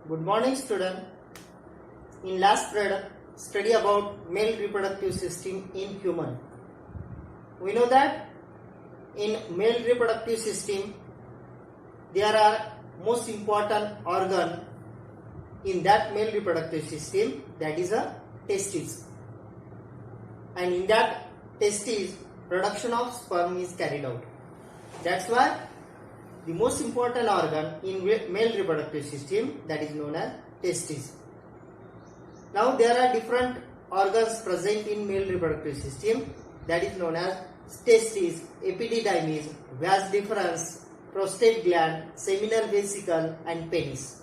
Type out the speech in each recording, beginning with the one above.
Good morning, student. In last study about male reproductive system in human, we know that in male reproductive system there are most important organ in that male reproductive system, that is a testes, and in that testes production of sperm is carried out. That's why the most important organ in male reproductive system, that is known as testes. Now there are different organs present in male reproductive system, that is known as testes, epididymis, vas deferens, prostate gland, seminal vesicle and penis.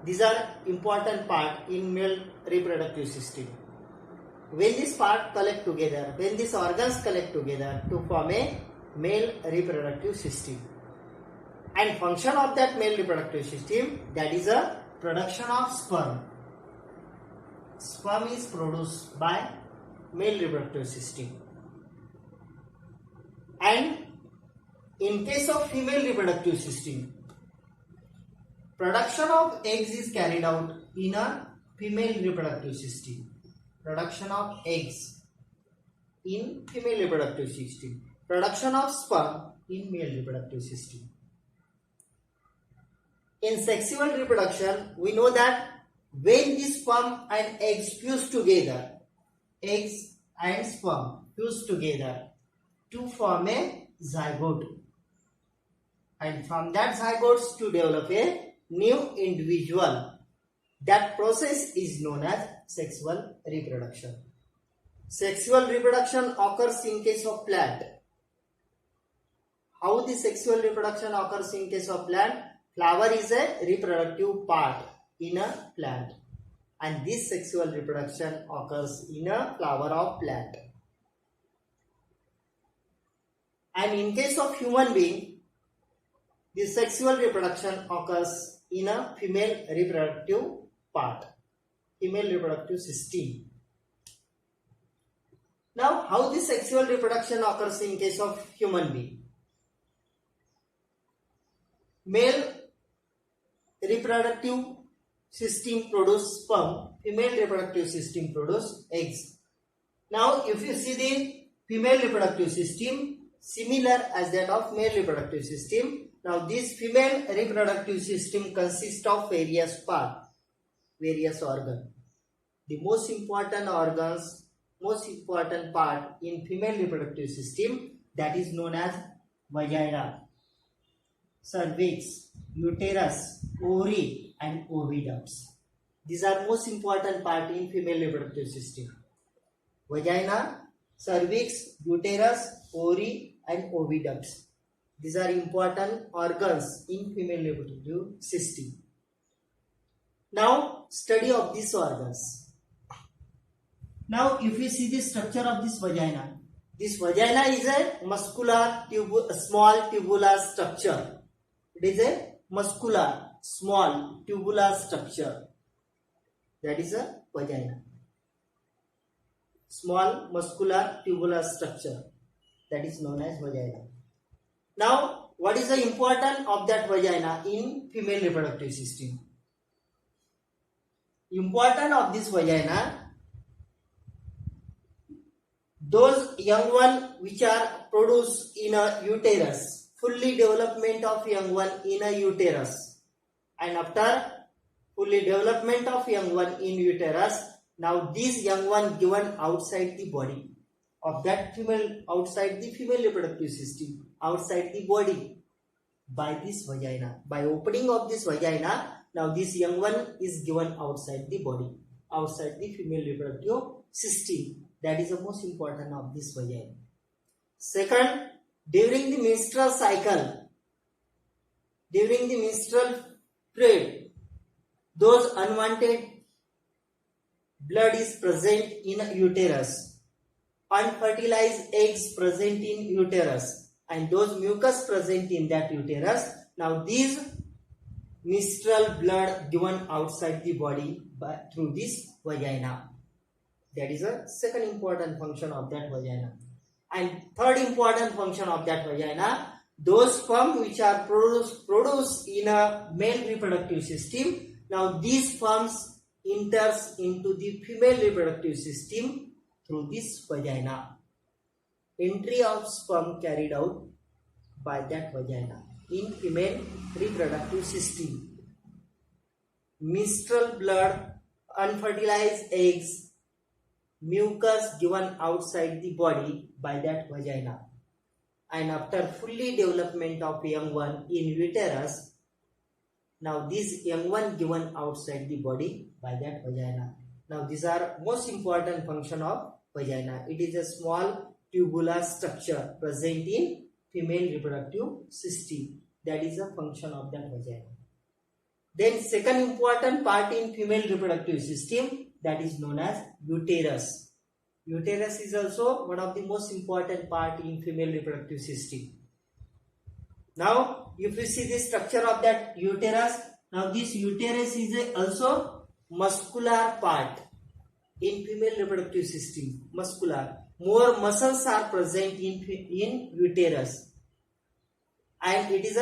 These are important part in male reproductive system. When these parts collect together, when these organs collect together to form a male reproductive system. And function of that male reproductive system, that is a production of sperm. Sperm is produced by male reproductive system. And in case of female reproductive system, production of eggs is carried out in a female reproductive system. Production of eggs in female reproductive system. Production of sperm in male reproductive system. In sexual reproduction, we know that when the sperm and eggs fuse together, eggs and sperm fuse together to form a zygote, and from that zygotes to develop a new individual. That process is known as sexual reproduction. Sexual reproduction occurs in case of plant. How the sexual reproduction occurs in case of plant? Flower is a reproductive part in a plant, and this sexual reproduction occurs in a flower of plant. And in case of human being, the sexual reproduction occurs in a female reproductive part, female reproductive system. Now, how the sexual reproduction occurs in case of human being? Male reproductive system produce sperm, female reproductive system produce eggs. Now, if you see the female reproductive system similar as that of male reproductive system, now this female reproductive system consists of various parts, various organs. The most important organs, most important part in female reproductive system, that is known as vagina, cervix, uterus, ovary and oviducts. These are most important part in female reproductive system. Vagina, cervix, uterus, ovary and oviducts. These are important organs in female reproductive system. Now, study of these organs. Now, if you see the structure of this vagina is a muscular small tubular structure. It is a muscular small tubular structure. That is a vagina. Small muscular tubular structure, that is known as vagina. Now, what is the importance of that vagina in female reproductive system? Importance of this vagina, those young one which are produced in a uterus, fully development of young one in a uterus, and after fully development of young one in uterus, now this young one given outside the body of that female, outside the female reproductive system, outside the body, by this vagina, by opening of this vagina, now this young one is given outside the body, outside the female reproductive system. That is the most important of this vagina. Second, during the menstrual cycle, during the menstrual period, those unwanted blood is present in a uterus, unfertilized eggs present in uterus, and those mucus present in that uterus. Now these menstrual blood given outside the body through this vagina. That is a second important function of that vagina. And third important function of that vagina, those sperm which are produced in a male reproductive system, Now these sperms enters into the female reproductive system through this vagina. Entry of sperm carried out by that vagina in female reproductive system. Menstrual blood, unfertilized eggs, mucus given outside the body by that vagina. And after fully development of young one in uterus, now this young one given outside the body by that vagina. Now these are most important function of vagina. It is a small tubular structure present in female reproductive system. That is a function of that vagina. Then second important part in female reproductive system, that is known as uterus. Uterus is also one of the most important part in female reproductive system. Now if you see the structure of that uterus, now this uterus is also muscular part in female reproductive system. Muscular. More muscles are present in uterus, and it is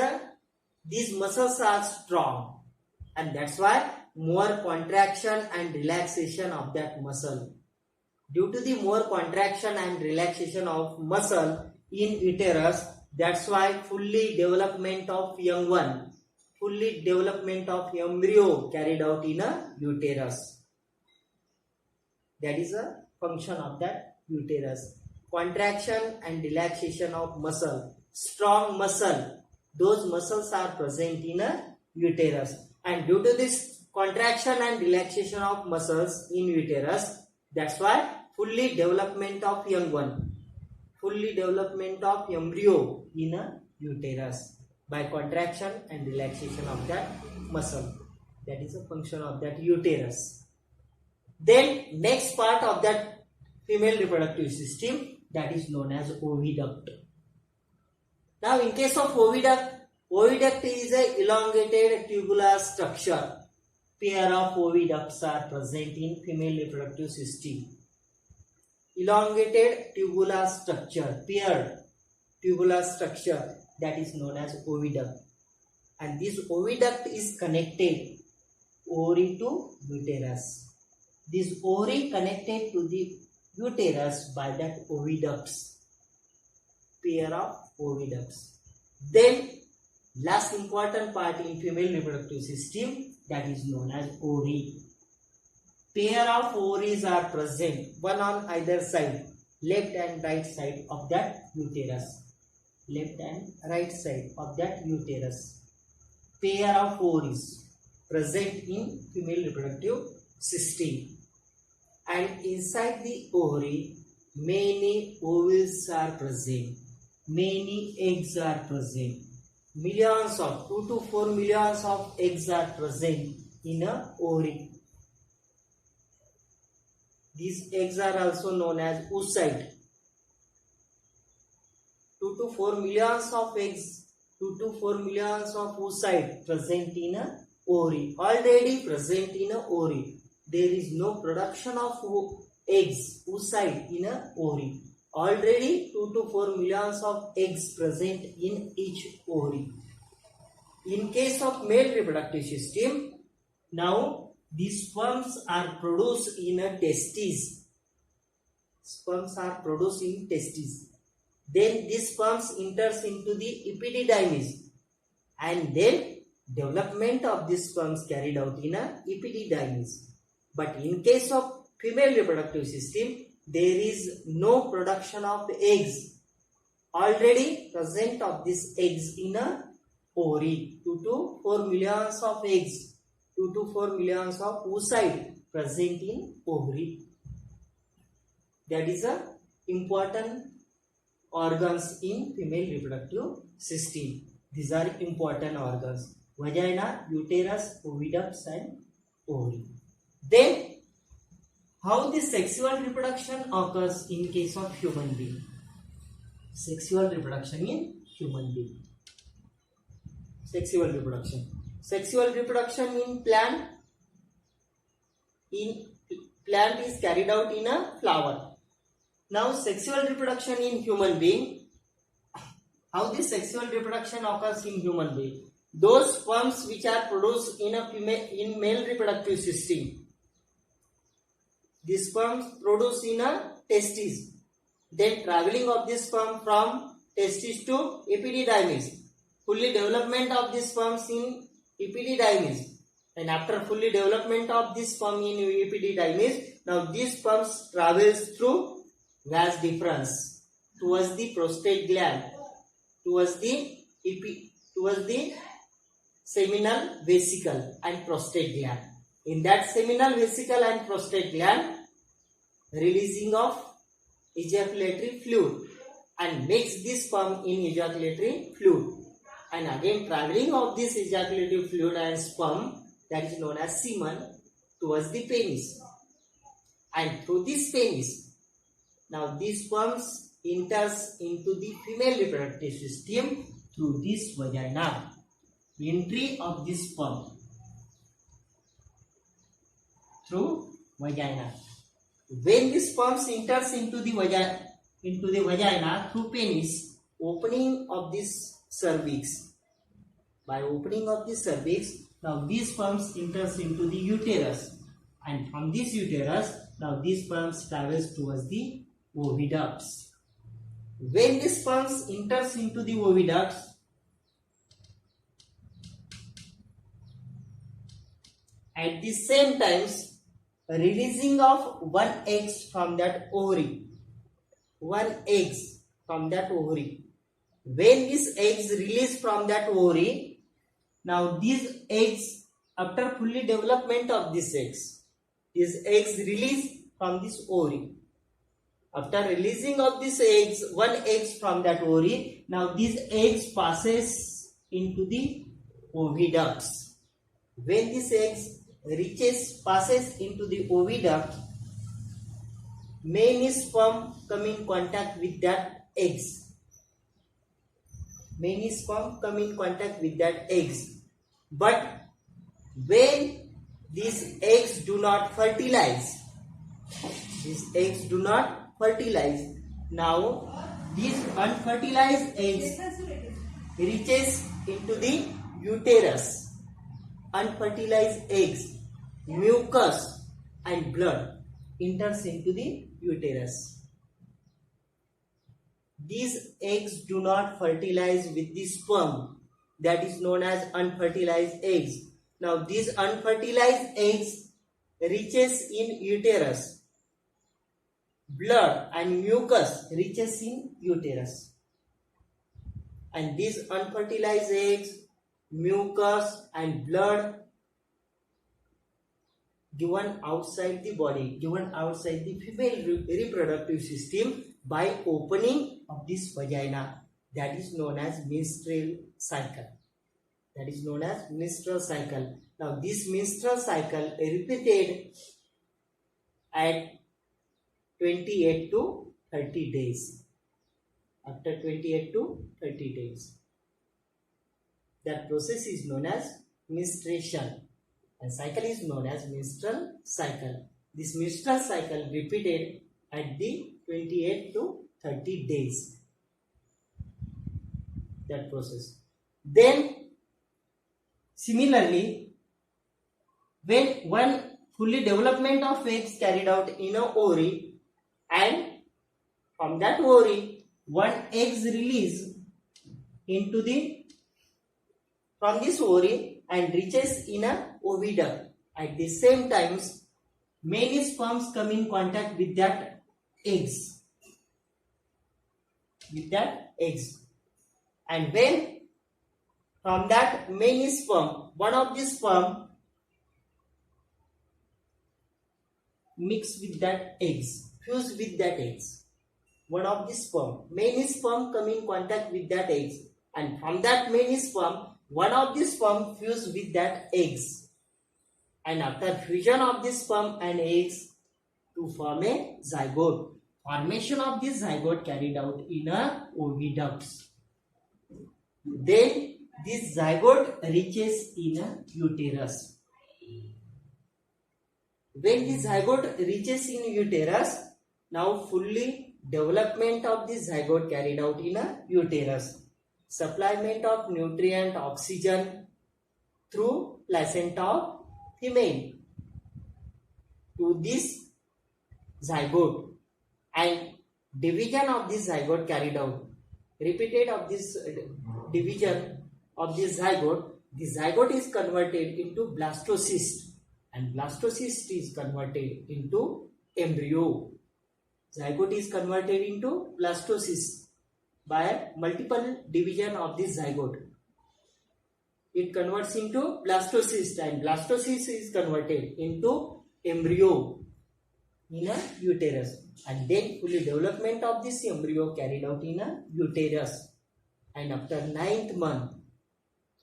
these muscles are strong, and that's why more contraction and relaxation of that muscle. Due to the more contraction and relaxation of muscle in uterus, that's why fully development of young one, fully development of embryo carried out in a uterus. That is a function of that uterus. Contraction and relaxation of muscle, strong muscle, those muscles are present in a uterus, and due to this contraction and relaxation of muscles in uterus, that's why fully development of young one, fully development of embryo in a uterus by contraction and relaxation of that muscle. That is a function of that uterus. Then next part of that female reproductive system, that is known as oviduct. Now in case of oviduct, oviduct is a elongated tubular structure. Pair of oviducts are present in female reproductive system. Elongated tubular structure, paired tubular structure, that is known as oviduct. And this oviduct is connected ovary to uterus. This ovary connected to the uterus by that oviducts, pair of oviducts. Then last important part in female reproductive system, that is known as ovary. Pair of ovaries are present, one on either side, left and right side of that uterus. Left and right side of that uterus. Pair of ovaries present in female reproductive system. And inside the ovary, many ovules are present, many eggs are present. Millions of 2 to 4 millions of eggs are present in a ovary. These eggs are also known as oocyte. 2 to 4 millions of eggs, 2 to 4 millions of oocyte present in a ovary, already present in a ovary. There is no production of eggs, oocyte in a ovary. Already 2 to 4 millions of eggs present in each ovary. In case of male reproductive system, now these sperms are produced in a testes. Sperms are produced in testes. Then these sperms enters into the epididymis, and then development of these sperms carried out in a epididymis. But in case of female reproductive system, there is no production of eggs. Already present of these eggs in a ovary. 2 to 4 millions of eggs, 2 to 4 millions of oocyte present in ovary. That is a important organs in female reproductive system. These are important organs: vagina, uterus, oviducts, and ovary. Then, how the sexual reproduction occurs in case of human being? Sexual reproduction in human being. Sexual reproduction. Sexual reproduction in plant. In plant is carried out in a flower. Now, sexual reproduction in human being. How the sexual reproduction occurs in human being? those sperms which are produced in male reproductive system. These sperms produced in a testis. Then traveling of this sperm from testis to epididymis. Fully development of these sperms in epididymis. And after fully development of this sperm in epididymis, now these sperms travels through vas deferens towards the prostate gland, towards the seminal vesicle and prostate gland. In that seminal vesicle and prostate gland, releasing of ejaculatory fluid and makes this sperm in ejaculatory fluid, and again traveling of this ejaculatory fluid and sperm, that is known as semen, towards the penis, and through this penis, now these sperms enters into the female reproductive system through this vagina. Entry of this sperm through vagina. When the sperm enters into the vagina through penis, opening of this cervix. By opening of the cervix, now these sperms enters into the uterus, and from this uterus, now these sperms travels towards the oviducts. When the sperms enters into the oviducts, at the same times, releasing of one egg from that ovary. One egg from that ovary. When these eggs release from that ovary, now these eggs, after fully development of these eggs release from this ovary. After releasing of these eggs, one egg from that ovary, now these eggs passes into the oviducts. When these eggs passes into the oviduct, many sperm come in contact with that eggs. Many sperm come in contact with that eggs. But when these eggs do not fertilize, now these unfertilized eggs reaches into the uterus. Unfertilized eggs, mucus and blood enters into the uterus. These eggs do not fertilize with the sperm, that is known as unfertilized eggs. Now these unfertilized eggs reaches in uterus. Blood and mucus reaches in uterus. And these unfertilized eggs, mucus and blood given outside the body, given outside the female reproductive system by opening of this vagina, that is known as menstrual cycle. That is known as menstrual cycle. Now this menstrual cycle repeated at 28 to 30 days. After 28 to 30 days. That process is known as menstruation, and cycle is known as menstrual cycle. This menstrual cycle repeated at the 28 to 30 days. That process. Then similarly, when one fully development of eggs carried out in a ovary, and from that ovary one eggs release into from this ovary and reaches in a oviduct. At the same times, many sperms come in contact with that eggs. And when from that many sperm, one of the sperm mix with that eggs, fuse with that eggs. One of the sperm, many sperm come in contact with that eggs, and from that many sperm, one of the sperm fuse with that eggs, and after fusion of this sperm and eggs to form a zygote. Formation of this zygote carried out in a oviducts. Then this zygote reaches in a uterus. When the zygote reaches in uterus, now fully development of the zygote carried out in a uterus. Supplement of nutrient, oxygen through placenta of female to this zygote, and division of this zygote carried out. Repeated of this division of this zygote, the zygote is converted into blastocyst, and blastocyst is converted into embryo. Zygote is converted into blastocyst by multiple division of this zygote. It converts into blastocyst, and blastocyst is converted into embryo in a uterus, and then fully development of this embryo carried out in a uterus, and after 9th month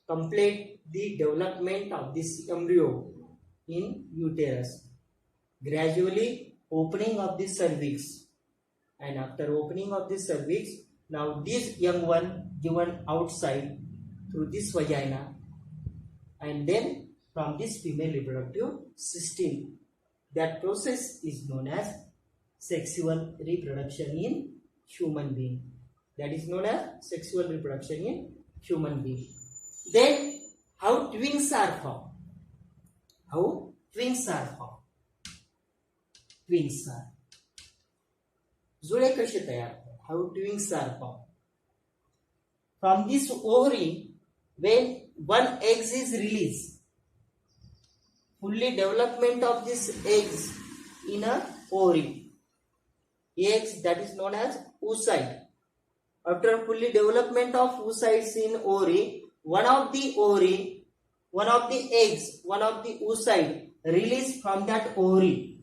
complete the development of this embryo in uterus. Gradually opening of the cervix, and after opening of the cervix, now this young one given outside through this vagina, and then from this female reproductive system. That process is known as sexual reproduction in human being. That is known as sexual reproduction in human being. Then how twins are formed? How twins are formed? Twins are जुळे कसे तयार? How twins are formed? From this ovary, when one egg is released, fully development of this eggs in a ovary, eggs that is known as oocyte. After fully development of oocytes in ovary, one of the eggs, one of the oocyte released from that ovary,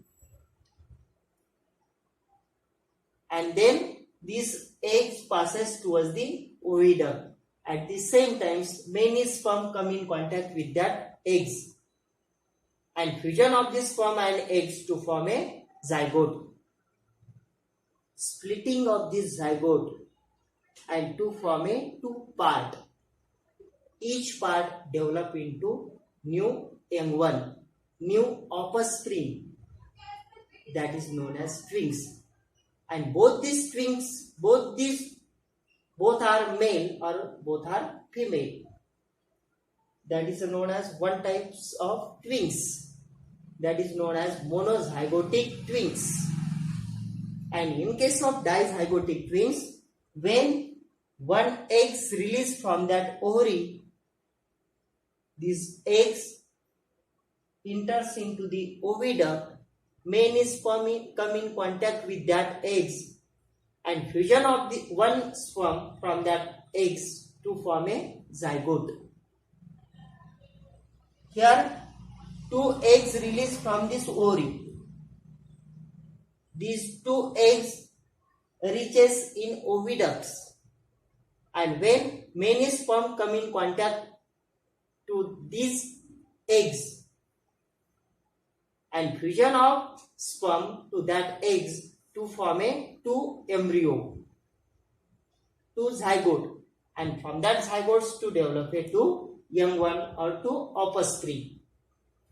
and then this eggs passes towards the oviduct. At the same time, many sperm come in contact with that eggs, and fusion of this sperm and eggs to form a zygote. Splitting of this zygote and to form a two part. Each part develop into new young one, new offspring, that is known as twins. And both these twins, both are male or both are female. That is known as one types of twins. That is known as monozygotic twins. And in case of dizygotic twins, when one egg is released from that ovary, these eggs enters into the oviduct, many sperm come in contact with that eggs, and fusion of the one sperm from that eggs to form a zygote. Here, two eggs released from this ovary. These two eggs reaches in oviducts, and when many sperm come in contact to these eggs, and fusion of sperm to that eggs to form a two embryo, two zygote, and from that zygotes to develop a two young one or two offspring,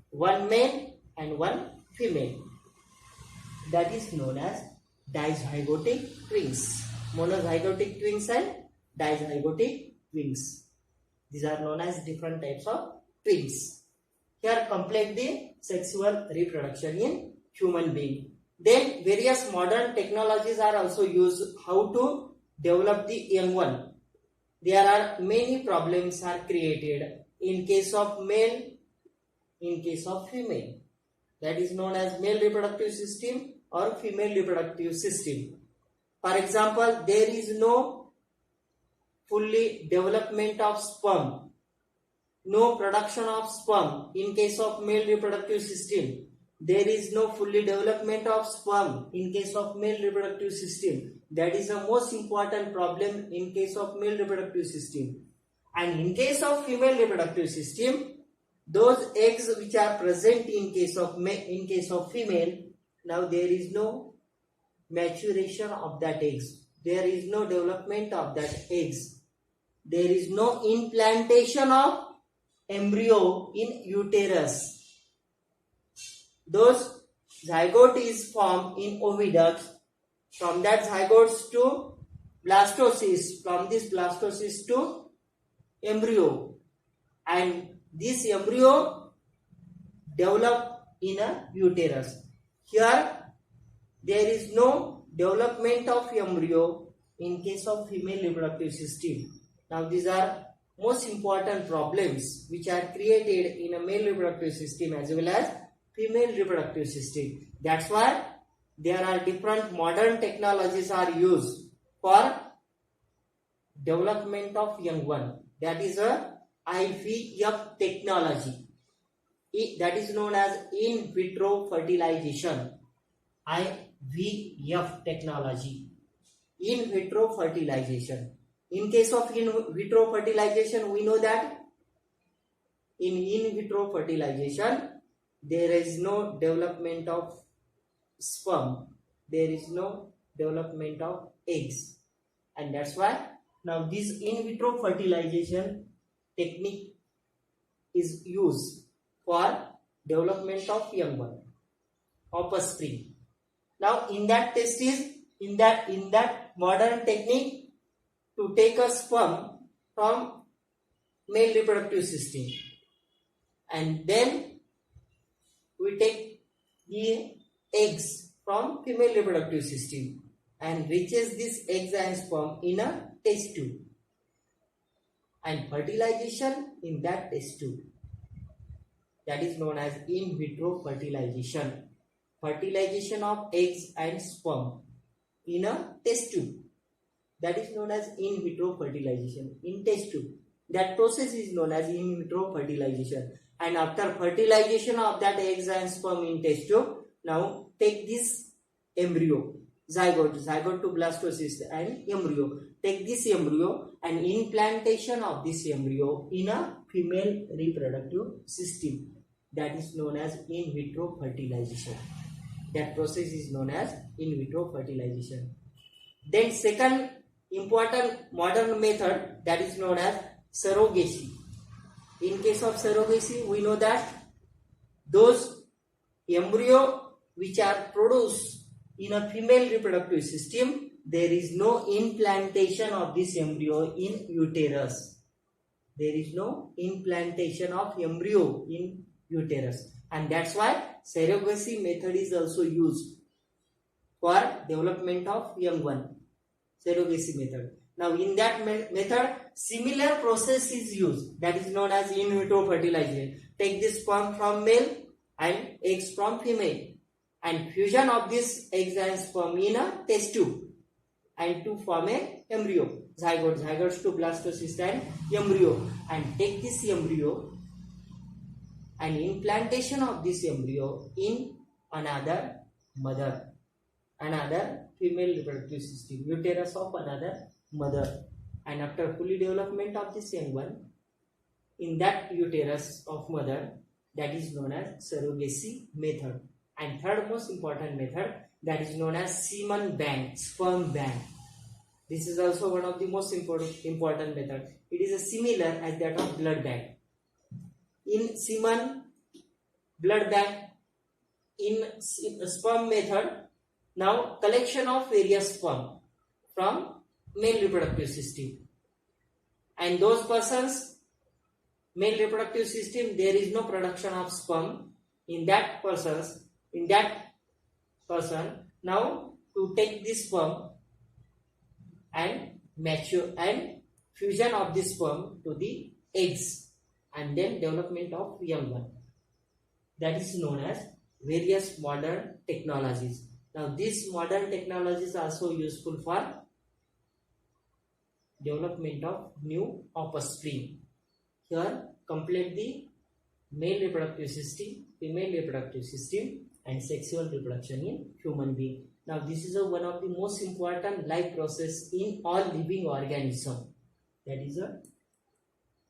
one male and one female. That is known as dizygotic twins. Monozygotic twins and dizygotic twins. These are known as different types of twins. Here complete the sexual reproduction in human being. Then various modern technologies are also used how to develop the young one. There are many problems are created in case of male, in case of female. That is known as male reproductive system or female reproductive system. For example, there is no fully development of sperm, no production of sperm in case of male reproductive system. There is no fully development of sperm in case of male reproductive system. That is the most important problem in case of male reproductive system. And in case of female reproductive system, those eggs which are present in case of female, now there is no maturation of that eggs. There is no development of that eggs. There is no implantation of embryo in uterus. Those zygote is formed in oviducts. From that zygotes to blastocyst, from this blastocyst to embryo, and this embryo develop in a uterus. Here there is no development of embryo in case of female reproductive system. Now these are most important problems which are created in a male reproductive system as well as female reproductive system. That's why there are different modern technologies are used for development of young one. That is a IVF technology. That is known as in vitro fertilization. IVF technology. In vitro fertilization. In case of in vitro fertilization, we know that in vitro fertilization there is no development of sperm, there is no development of eggs, and that's why now this in vitro fertilization technique is used for development of young one, offspring. Now in that test is in that modern technique, to take a sperm from male reproductive system, and then we take the eggs from female reproductive system and reaches this eggs and sperm in a test tube, and fertilization in that test tube, that is known as in vitro fertilization. Fertilization of eggs and sperm in a test tube, that is known as in vitro fertilization in test tube. That process is known as in vitro fertilization. And after fertilization of that eggs and sperm in test tube, now take this embryo, zygote to blastocyst and embryo. Take this embryo and implantation of this embryo in a female reproductive system. That is known as in vitro fertilization. That process is known as in vitro fertilization. Then second important modern method, that is known as surrogacy. In case of surrogacy, we know that those embryo which are produced in a female reproductive system, there is no implantation of this embryo in uterus. There is no implantation of embryo in uterus, and that's why surrogacy method is also used for development of young one. Surrogacy method. Now in that method, similar process is used, that is known as in vitro fertilization. Take this sperm from male and eggs from female, and fusion of this eggs and sperm in a test tube, and to form a embryo, zygotes to blastocyst and embryo, and take this embryo and implantation of this embryo in another mother, another female reproductive system, uterus of another mother, and after fully development of this young one in that uterus of mother, that is known as surrogacy method. And third most important method, that is known as semen bank, sperm bank. This is also one of the most important method. It is a similar as that of blood bank. In semen blood bank, in sperm method, now collection of various sperm from male reproductive system, and those persons, male reproductive system, there is no production of sperm in that person. Now to take this sperm and mature and fusion of this sperm to the eggs, and then development of young one. That is known as various modern technologies. Now these modern technologies are also useful for development of new offspring. Here complete the male reproductive system, female reproductive system, and sexual reproduction in human being. Now this is one of the most important life process in all living organism, that is a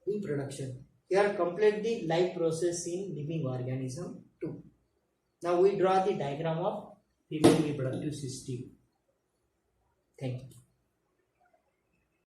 reproduction. Here complete the life process in living organism too. Now we draw the diagram of female reproductive system. Thank you.